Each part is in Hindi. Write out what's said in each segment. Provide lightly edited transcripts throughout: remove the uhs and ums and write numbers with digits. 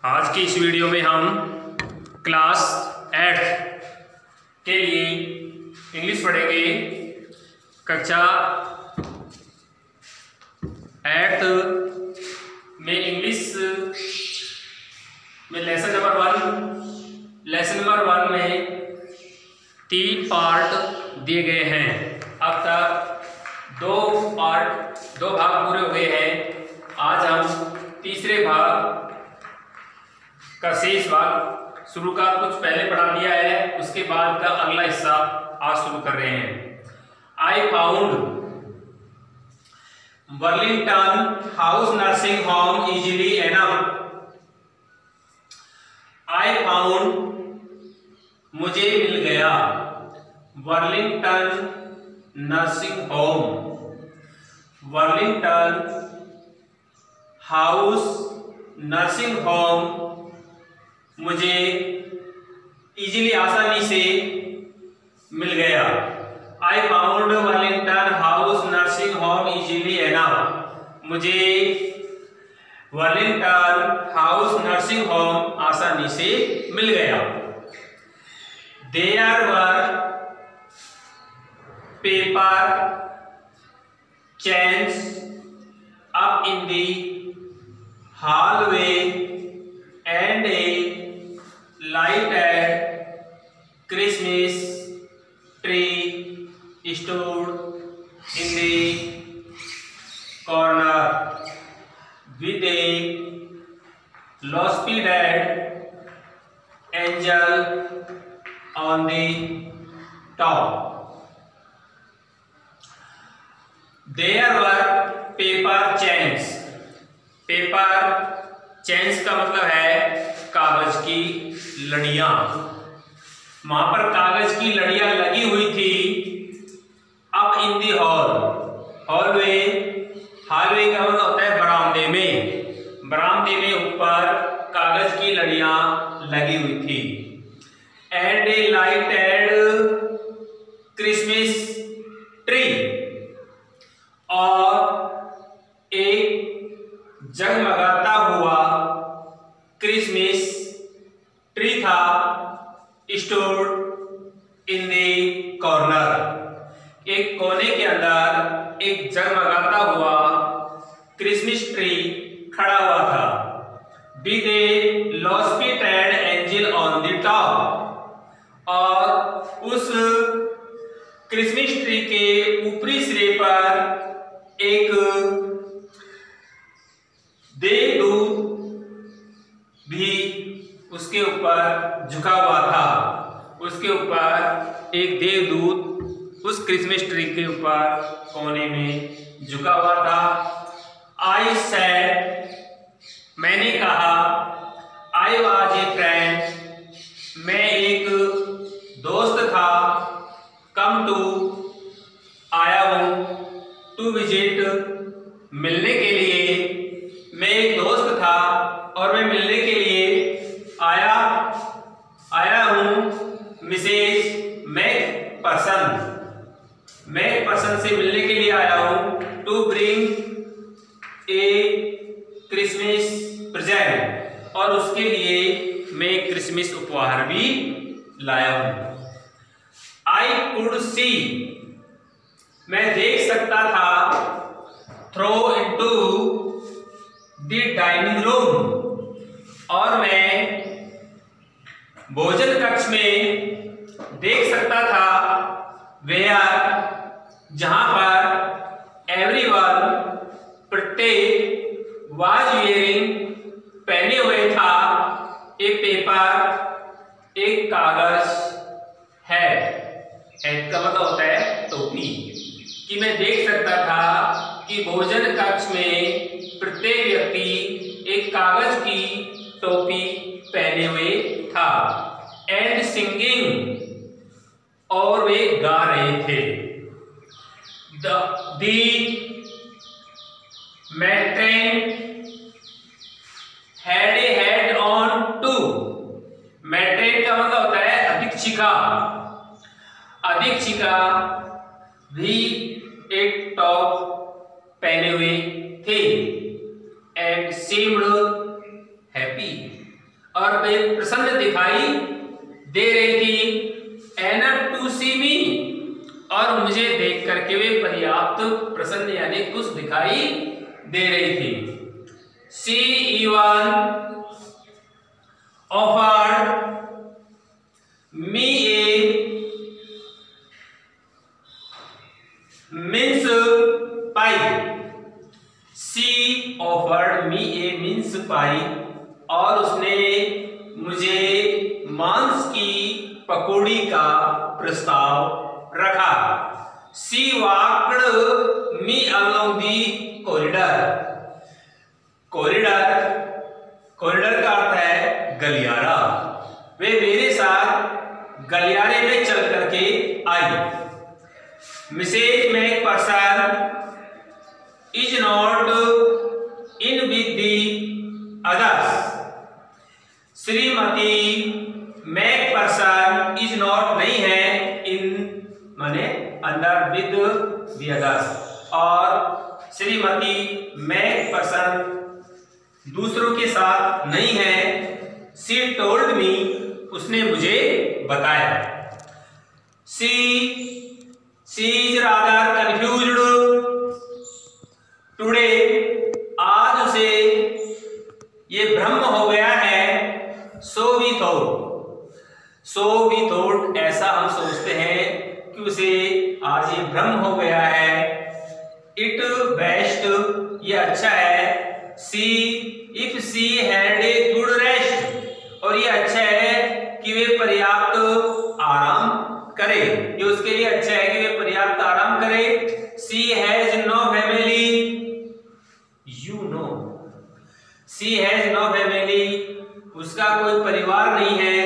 आज की इस वीडियो में हम क्लास 8 के लिए इंग्लिश पढ़ेंगे। कक्षा 8 में इंग्लिश में लेसन नंबर 1 में 3 पार्ट दिए गए हैं। अब तक दो भाग पूरे हुए हैं। आज हम तीसरे भाग का शेष भाग शुरू का कुछ पहले पढ़ा दिया है, उसके बाद का अगला हिस्सा आज शुरू कर रहे हैं। I found Worlington House nursing home easily enough. I found मुझे मिल गया, Worlington nursing home, Worlington House nursing home मुझे इजीली आसानी से मिल गया। I found Worlington House nursing home easily enough. मुझे वर्लिंगटन हाउस नर्सिंग होम आसानी से मिल गया। There were paper chains up in the hallway and a lighted Christmas tree stood in the corner with a lopsided angel on the top. There were paper chains. Paper chains का मतलब है कागज की लड़ियां। वहां पर कागज की लड़ियां लगी हुई थी। अब इन दी हॉलवे का मतलब होता है बरामदे में। बरामदे में ऊपर कागज की लड़ियां लगी हुई थी। And A lighted Christmas tree, और एक जगमगाता हुआ क्रिसमस ट्री था। स्टोर इन द कॉर्नर, एक कोने के अंदर एक जगमगाता हुआ क्रिसमस ट्री खड़ा हुआ था। With a lopsided angel on the top, और उस क्रिसमस ट्री के ऊपरी सिरे पर एक देवदूत भी उसके ऊपर झुका हुआ था। उसके ऊपर एक देवदूत उस क्रिसमस ट्री के ऊपर कोने में झुका हुआ था। आई सेड, मैंने कहा, आई वाज ए फ्रेंड, मैं एक दोस्त था। कम टू, आया हूं। टू विजिट, मिलने के लिए। मैं एक दोस्त था और मैं मिलने के लिए आया हूं। मिसेज मैकपर्सन से मिलने के लिए आया हूं। To bring a Christmas present, और उसके लिए मैं क्रिसमस उपहार भी लाया हूं। आई कुड सी, मैं देख सकता था। Throw into the dining room, और मैं भोजन कक्ष में देख सकता था। वेयर, जहां पर एवरीवन, प्रत्येक, वाज वेयरिंग, पहने हुए था। ए पेपर, एक कागज है। हेड का मतलब होता है टोपी। कि मैं देख सकता था कि भोजन कक्ष में प्रत्येक व्यक्ति एक कागज की टोपी पहने हुए था। एंड सिंगिंग, और वे गा रहे थे। The matron had a head on too. Matron का मतलब होता है अधीक्षिका। अधीक्षिका भी एक टॉप पहने हुए थे। एंड सीम्ड हैप्पी, और वे प्रसन्न दिखाई दे रही थी। एनफ टू सी मी, और मुझे देख करके वे पर्याप्त प्रसन्न यानी खुश दिखाई दे रही थी। She even offered me a mince pie. She offered me a mince pie, और उसने मुझे मांस की पकौड़ी का प्रस्ताव रखा। She walked me along the corridor. Corridor, corridor का अर्थ है गलियारा। वे मेरे साथ गलियारे में चल करके आई। Mrs McPherson is not in with the others. श्रीमती मैकपर्सन इज नॉट नहीं है, इन माने अंदर विद दी अदर्स, और श्रीमती मैकपर्सन दूसरों के साथ नहीं है। सी टोल्ड मी, उसने मुझे बताया। सी इज रादर कंफ्यूज्ड टुडे, आज उसे ये भ्रम हो गया है। सो वी थॉट, ऐसा हम सोचते हैं कि उसे आज ये भ्रम हो गया है। इट बेस्ट, ये अच्छा है। See if she had a good rest, और ये अच्छा है कि वे पर्याप्त आराम करे। ये उसके लिए अच्छा है कि वे पर्याप्त आराम करे। She has no family, you know. She has no family, उसका कोई परिवार नहीं है।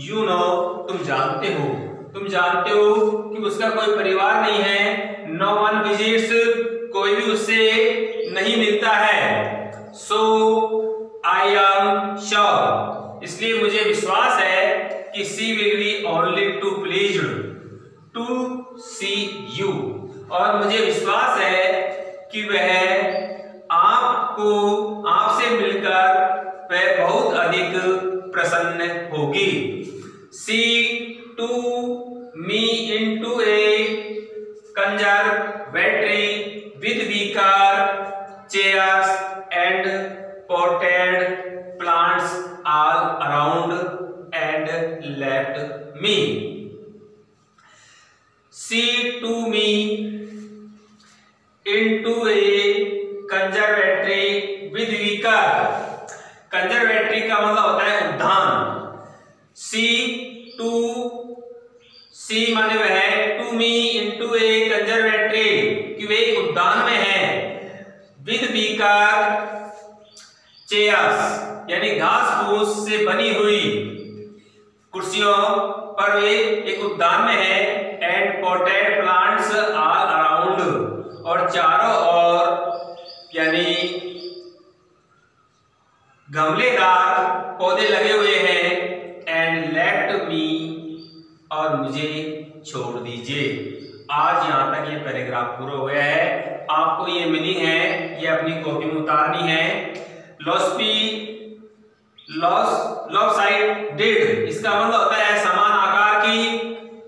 यू नो, तुम जानते हो। तुम जानते हो कि उसका कोई परिवार नहीं है। नो वन विजिट्स, कोई भी उससे नहीं मिलता है। सो आई एम श्योर, इसलिए मुझे विश्वास है कि she will be only too pleased to see you, और मुझे विश्वास है कि वह आपसे मिलकर वह बहुत अधिक प्रसन्न होगी। She took me into a conservatory with wicker chairs and potted plants all around and left me. She took me into a conservatory with vicar. Conservatory का मतलब होता है उद्यान। सी माने वह है, to me into a conservatory, कि वे एक उद्यान में है। विद बीकर चेयर्स, यानी घास फूस से बनी हुई कुर्सियों पर वे एक उद्यान में है। And potted plants all around, और चारों ओर यानी गमलेदार पौधे लगे हुए हैं। एंड लेफ्ट मी, और मुझे छोड़ दीजिए। आज यहाँ तक ये पैराग्राफ पूरा हो गया है। आपको ये मीनिंग है, ये अपनी कॉपी में उतारनी है। लॉपसाइडेड, इसका मतलब होता है समान आकार की।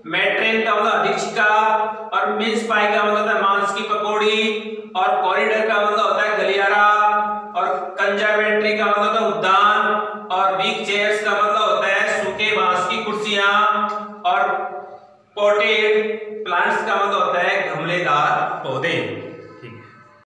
मैट्रेन का मतलब अधीक्षिका, और मिन्स पाई का मतलब होता है मांस की पकौड़ी, और कॉरिडोर का मतलब होता है गलियारा, और कंजर्वेटरी का मतलब होता है उद्यान, और वीक चेयर्स का मतलब होता है सूखे बांस की कुर्सियां, और पोटेड प्लांट्स का मतलब होता है गमलेदार पौधे।